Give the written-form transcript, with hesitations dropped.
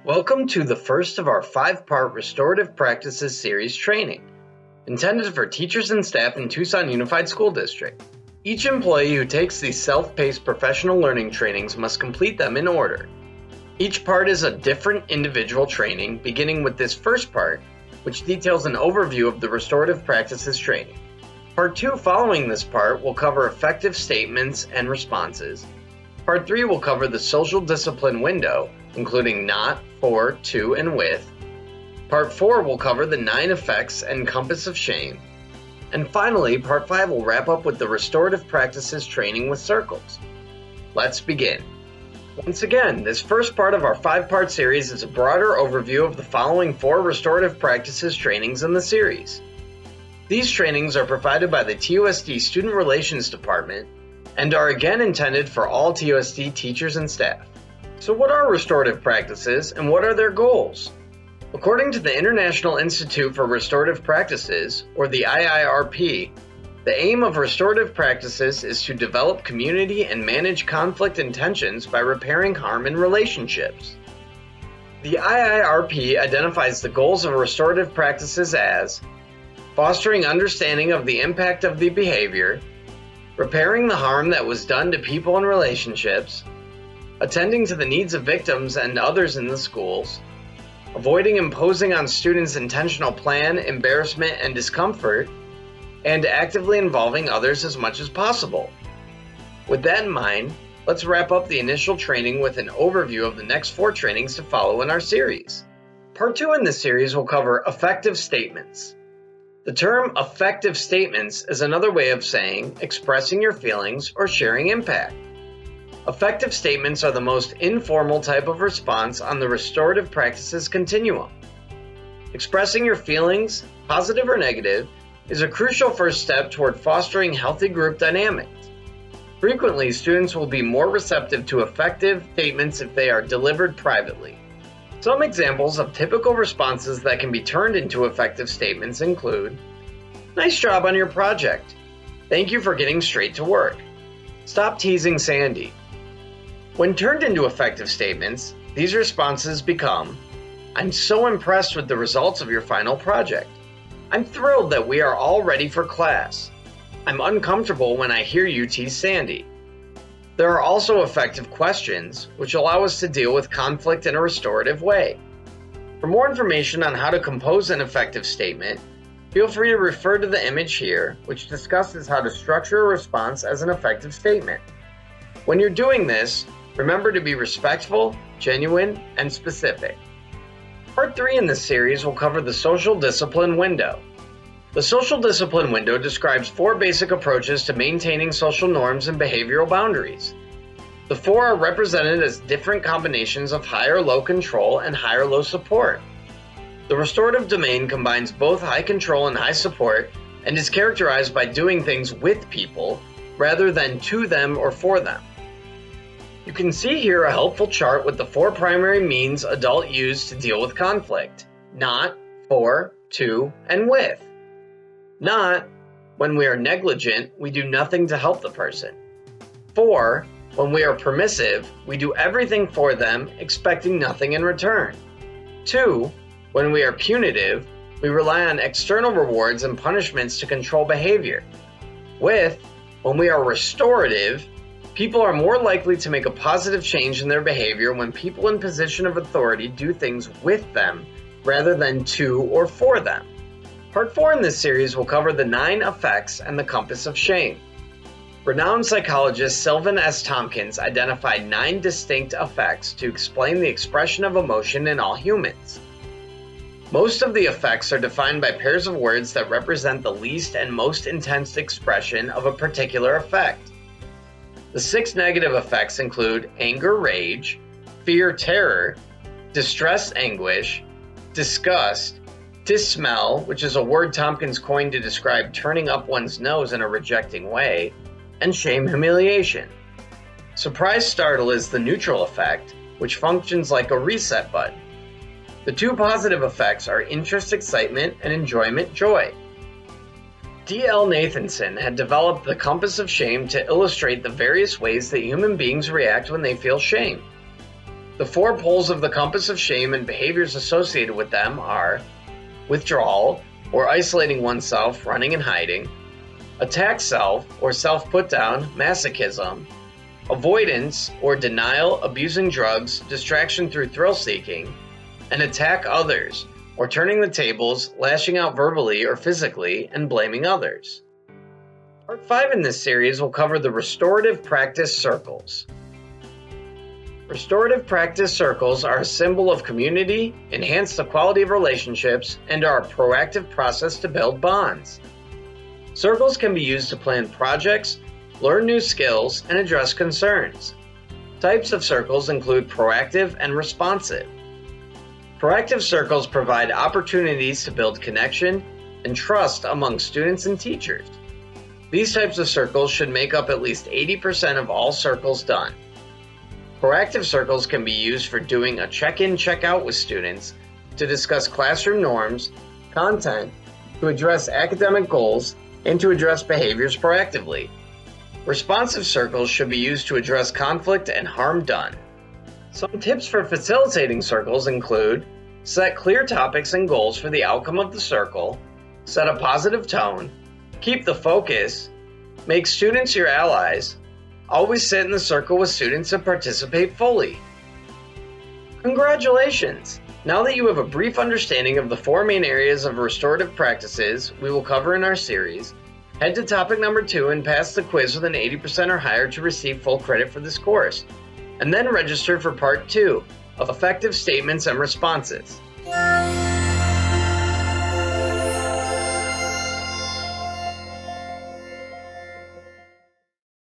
Welcome to the first of our 5-part Restorative Practices series training, intended for teachers and staff in Tucson Unified School District. Each employee who takes these self-paced professional learning trainings must complete them in order. Each part is a different individual training, beginning with this first part, which details an overview of the Restorative Practices training. Part 2 following this part will cover effective statements and responses. Part 3 will cover the social discipline window, including not, for, to, and with. Part 4 will cover the 9 effects and compass of shame. And finally, Part 5 will wrap up with the Restorative Practices training with circles. Let's begin. Once again, this first part of our 5-part series is a broader overview of the following 4 Restorative Practices trainings in the series. These trainings are provided by the TUSD Student Relations Department and are again intended for all TUSD teachers and staff. So what are restorative practices and what are their goals? According to the International Institute for Restorative Practices, or the IIRP, the aim of restorative practices is to develop community and manage conflict and tensions by repairing harm in relationships. The IIRP identifies the goals of restorative practices as fostering understanding of the impact of the behavior, repairing the harm that was done to people and relationships, attending to the needs of victims and others in the schools, avoiding imposing on students intentional plan, embarrassment, and discomfort, and actively involving others as much as possible. With that in mind, let's wrap up the initial training with an overview of the next 4 trainings to follow in our series. Part 2 in this series will cover effective statements. The term effective statements is another way of saying expressing your feelings or sharing impact. Effective statements are the most informal type of response on the restorative practices continuum. Expressing your feelings, positive or negative, is a crucial first step toward fostering healthy group dynamics. Frequently, students will be more receptive to effective statements if they are delivered privately. Some examples of typical responses that can be turned into effective statements include, "Nice job on your project. Thank you for getting straight to work. Stop teasing Sandy." When turned into effective statements, these responses become, "I'm so impressed with the results of your final project. I'm thrilled that we are all ready for class. I'm uncomfortable when I hear you tease Sandy." There are also effective questions, which allow us to deal with conflict in a restorative way. For more information on how to compose an effective statement, feel free to refer to the image here, which discusses how to structure a response as an effective statement. When you're doing this, remember to be respectful, genuine, and specific. Part 3 in this series will cover the social discipline window. The social discipline window describes 4 basic approaches to maintaining social norms and behavioral boundaries. The 4 are represented as different combinations of high or low control and high or low support. The restorative domain combines both high control and high support and is characterized by doing things with people rather than to them or for them. You can see here a helpful chart with the 4 primary means adults use to deal with conflict: not, for, to, and with. Not, when we are negligent, we do nothing to help the person. For, when we are permissive, we do everything for them, expecting nothing in return. To, when we are punitive, we rely on external rewards and punishments to control behavior. With, when we are restorative, people are more likely to make a positive change in their behavior when people in position of authority do things with them rather than to or for them. Part 4 in this series will cover the 9 effects and the compass of shame. Renowned psychologist Sylvan S. Tompkins identified 9 distinct effects to explain the expression of emotion in all humans. Most of the effects are defined by pairs of words that represent the least and most intense expression of a particular effect. The 6 negative effects include anger, rage, fear, terror, distress, anguish, disgust, dismell, which is a word Tompkins coined to describe turning up one's nose in a rejecting way, and shame, humiliation. Surprise, startle is the neutral effect, which functions like a reset button. The 2 positive effects are interest, excitement, and enjoyment, joy. D.L. Nathanson had developed the compass of shame to illustrate the various ways that human beings react when they feel shame. The 4 poles of the compass of shame and behaviors associated with them are withdrawal, or isolating oneself, running and hiding; attack self, or self-put-down, masochism; avoidance, or denial, abusing drugs, distraction through thrill-seeking; and attack others, or turning the tables, lashing out verbally or physically, and blaming others. Part 5 in this series will cover the restorative practice circles. Restorative practice circles are a symbol of community, enhance the quality of relationships, and are a proactive process to build bonds. Circles can be used to plan projects, learn new skills, and address concerns. Types of circles include proactive and responsive. Proactive circles provide opportunities to build connection and trust among students and teachers. These types of circles should make up at least 80% of all circles done. Proactive circles can be used for doing a check-in, check-out with students, to discuss classroom norms, content, to address academic goals, and to address behaviors proactively. Responsive circles should be used to address conflict and harm done. Some tips for facilitating circles include: set clear topics and goals for the outcome of the circle, set a positive tone, keep the focus, make students your allies, always sit in the circle with students and participate fully. Congratulations! Now that you have a brief understanding of the 4 main areas of restorative practices we will cover in our series, head to topic number 2 and pass the quiz with an 80% or higher to receive full credit for this course, and then register for part 2 of effective statements and responses.